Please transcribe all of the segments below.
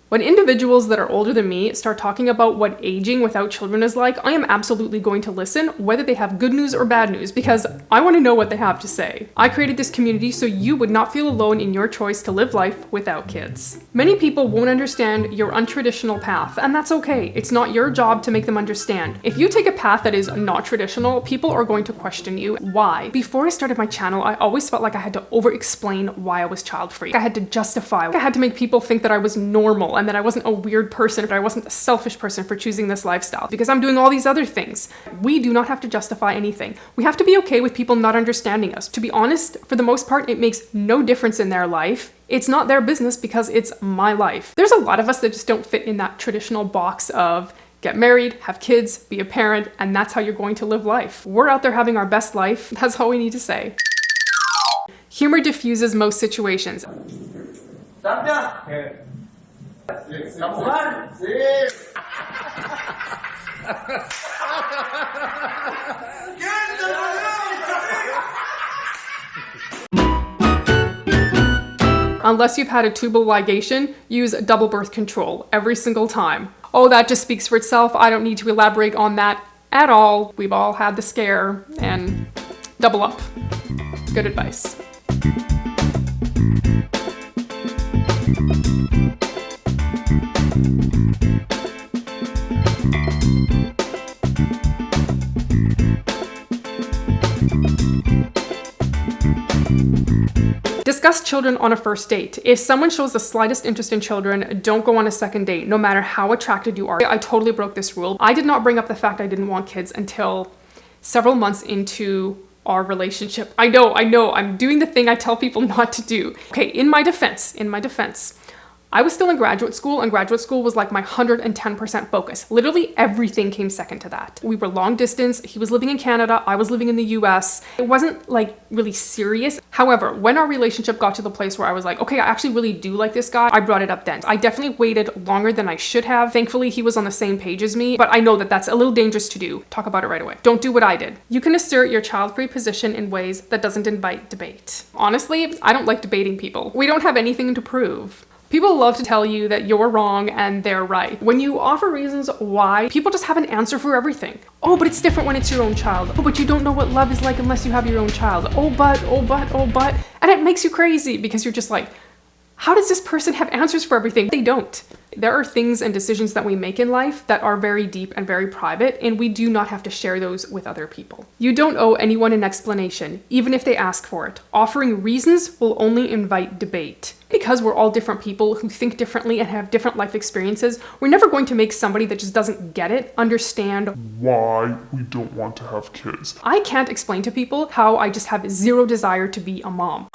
When individuals that are older than me start talking about what aging without children is like, I am absolutely going to listen, whether they have good news or bad news, because I want to know what they have to say. I created this community so you would not feel alone in your choice to live life without kids. Many people won't understand your untraditional path, and that's okay. It's not your job to make them understand. If you take a path that is not traditional, people are going to question you. Why? Before I started my channel, I always felt like I had to over-explain why I was child-free. I had to justify. I had to make people think that I was normal and that I wasn't a weird person, that I wasn't a selfish person for choosing this lifestyle because I'm doing all these other things. We do not have to justify anything. We have to be okay with people not understanding us. To be honest, for the most part, it makes no difference in their life. It's not their business because it's my life. There's a lot of us that just don't fit in that traditional box of get married, have kids, be a parent, and that's how you're going to live life. We're out there having our best life. That's all we need to say. Humor diffuses most situations. Unless you've had a tubal ligation, use double birth control every single time. Oh, that just speaks for itself. I don't need to elaborate on that at all. We've all had the scare, and double up. Good advice. Discuss children on a first date. If someone shows the slightest interest in children, don't go on a second date, no matter how attracted you are. I totally broke this rule. I did not bring up the fact I didn't want kids until several months into our relationship. I know, I'm doing the thing I tell people not to do. Okay, in my defense, I was still in graduate school, and graduate school was like my 110% focus. Literally everything came second to that. We were long distance. He was living in Canada. I was living in the US. It wasn't like really serious. However, when our relationship got to the place where I was like, okay, I actually really do like this guy, I brought it up then. I definitely waited longer than I should have. Thankfully, he was on the same page as me, but I know that that's a little dangerous to do. Talk about it right away. Don't do what I did. You can assert your child-free position in ways that doesn't invite debate. Honestly, I don't like debating people. We don't have anything to prove. People love to tell you that you're wrong and they're right. When you offer reasons why, people just have an answer for everything. Oh, but it's different when it's your own child. Oh, but you don't know what love is like unless you have your own child. Oh, but. And it makes you crazy because you're just like, how does this person have answers for everything? They don't. There are things and decisions that we make in life that are very deep and very private, and we do not have to share those with other people. You don't owe anyone an explanation, even if they ask for it. Offering reasons will only invite debate. Because we're all different people who think differently and have different life experiences, we're never going to make somebody that just doesn't get it understand why we don't want to have kids. I can't explain to people how I just have zero desire to be a mom.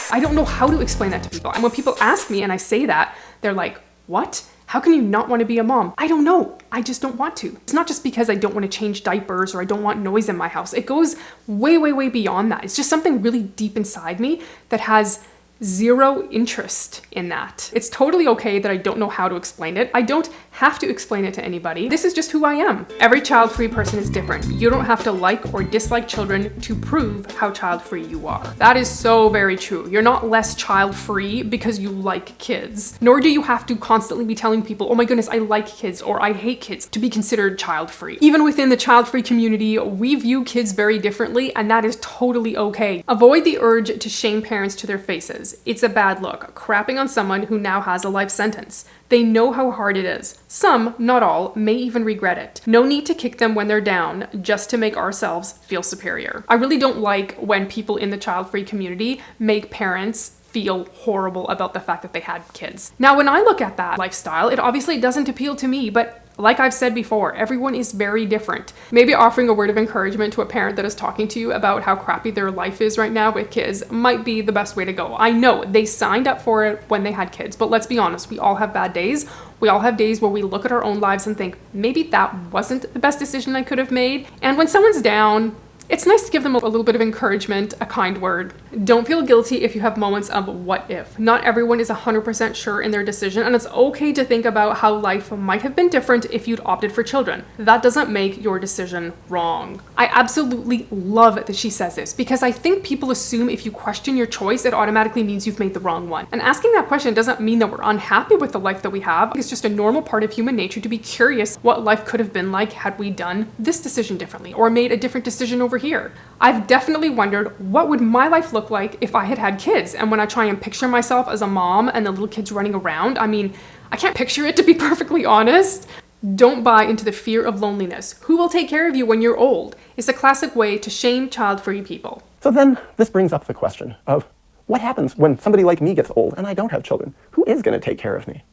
I don't know how to explain that to people. And when people ask me and I say that, they're like, what? How can you not want to be a mom? I don't know. I just don't want to. It's not just because I don't want to change diapers or I don't want noise in my house. It goes way, way, way beyond that. It's just something really deep inside me that has zero interest in that. It's totally okay that I don't know how to explain it. I don't have to explain it to anybody. This is just who I am. Every child-free person is different. You don't have to like or dislike children to prove how child-free you are. That is so very true. You're not less child-free because you like kids, nor do you have to constantly be telling people, oh my goodness, I like kids or I hate kids to be considered child-free. Even within the child-free community, we view kids very differently, and that is totally okay. Avoid the urge to shame parents to their faces. It's a bad look, crapping on someone who now has a life sentence. They know how hard it is. Some, not all, may even regret it. No need to kick them when they're down just to make ourselves feel superior. I really don't like when people in the child-free community make parents feel horrible about the fact that they had kids. Now, when I look at that lifestyle, it obviously doesn't appeal to me, but like I've said before, everyone is very different. Maybe offering a word of encouragement to a parent that is talking to you about how crappy their life is right now with kids might be the best way to go. I know they signed up for it when they had kids, but let's be honest, we all have bad days. We all have days where we look at our own lives and think, maybe that wasn't the best decision I could have made. And when someone's down, It's nice to give them a little bit of encouragement, a kind word. Don't feel guilty if you have moments of what if. Not everyone is 100% sure in their decision, and it's okay to think about how life might have been different if you'd opted for children. That doesn't make your decision wrong. I absolutely love that she says this, because I think people assume if you question your choice, it automatically means you've made the wrong one. And asking that question doesn't mean that we're unhappy with the life that we have. It's just a normal part of human nature to be curious what life could have been like had we done this decision differently, or made a different decision over here. I've definitely wondered, what would my life look like if I had had kids? And when I try and picture myself as a mom and the little kids running around, I mean, I can't picture it, to be perfectly honest. Don't buy into the fear of loneliness. Who will take care of you when you're old? It's a classic way to shame child-free people. So then this brings up the question of what happens when somebody like me gets old and I don't have children? Who is going to take care of me?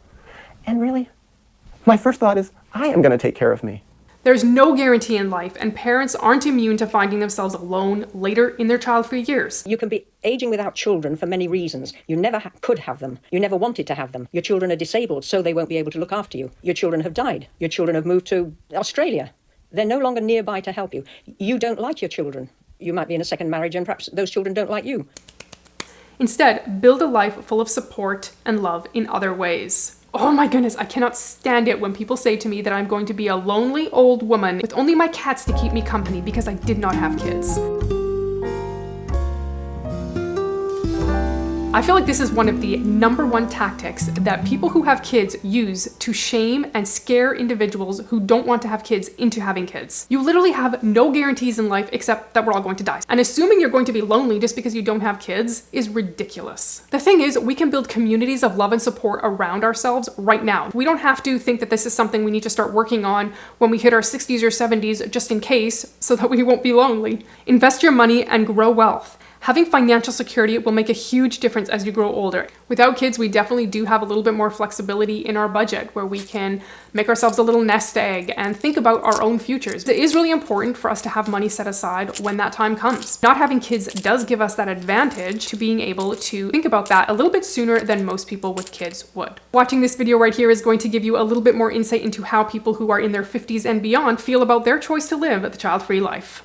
And really, my first thought is I am going to take care of me. There's no guarantee in life, and parents aren't immune to finding themselves alone later in their child-free years. You can be aging without children for many reasons. You never could have them. You never wanted to have them. Your children are disabled, so they won't be able to look after you. Your children have died. Your children have moved to Australia. They're no longer nearby to help you. You don't like your children. You might be in a second marriage, and perhaps those children don't like you. Instead, build a life full of support and love in other ways. Oh my goodness, I cannot stand it when people say to me that I'm going to be a lonely old woman with only my cats to keep me company because I did not have kids. I feel like this is one of the #1 tactics that people who have kids use to shame and scare individuals who don't want to have kids into having kids. You literally have no guarantees in life except that we're all going to die. And assuming you're going to be lonely just because you don't have kids is ridiculous. The thing is, we can build communities of love and support around ourselves right now. We don't have to think that this is something we need to start working on when we hit our 60s or 70s just in case, so that we won't be lonely. Invest your money and grow wealth. Having financial security will make a huge difference as you grow older. Without kids, we definitely do have a little bit more flexibility in our budget where we can make ourselves a little nest egg and think about our own futures. It is really important for us to have money set aside when that time comes. Not having kids does give us that advantage to being able to think about that a little bit sooner than most people with kids would. Watching this video right here is going to give you a little bit more insight into how people who are in their 50s and beyond feel about their choice to live the child-free life.